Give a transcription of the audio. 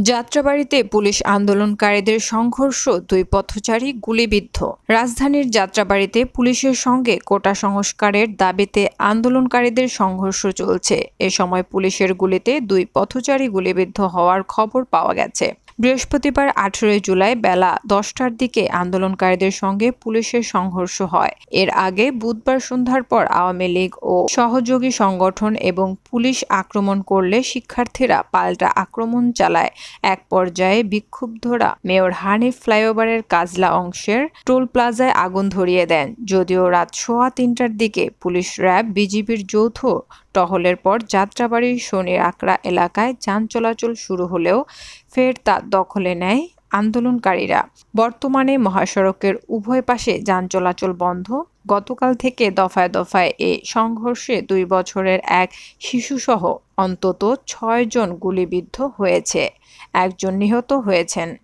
যাত্রাবাড়ীতে police আন্দোলনকারীদের সংঘর্ষ, দুই পথচারী গুলিবিদ্ধ। রাজধানীর যাত্রাবাড়ীতে পুলিশের সঙ্গে কোটা সংস্কারের দাবিতে আন্দোলনকারীদের সংঘর্ষ চলছে। এ সময় পুলিশের গুলিতে দুই পথচারী গুলিবিদ্ধ হওয়ার খবর পাওয়া গেছে। বৃহস্পতিবার 18 জুলাই বেলা 10টার দিকে আন্দোলনকারীদের সঙ্গে পুলিশের সংঘর্ষ হয়। এর আগে বুধবার সন্ধ্যার পর আওয়ামী লীগ ও সহযোগী সংগঠন এবং পুলিশ আক্রমণ করলে শিক্ষার্থীরা পাল্টা আক্রমণ চালায়। এক পর্যায়ে বিক্ষুব্ধরা মেয়র হানিফ ফ্লাইওভারের কাজলা অংশের টোল প্লাজায় আগুন ধরিয়ে দেন। যদিও রাত 3:15টার দিকে পুলিশ, র্যাব, বিজিবির যৌথ টহলের পর যাত্রাবাড়ির শনির আকড়া এলাকায় যান চলাচল শুরু হলেও ফের তা দখলে নেয় আন্দোলনকারীরা। বর্তমানে মহাসড়কের উভয় পাশে যান চলাচল বন্ধ। গতকাল থেকে দফায় দফায় এ সংঘর্ষে 2 বছরের এক শিশুসহ অন্তত 6 জন গুলিবিদ্ধ হয়েছে, একজন নিহত হয়েছেন।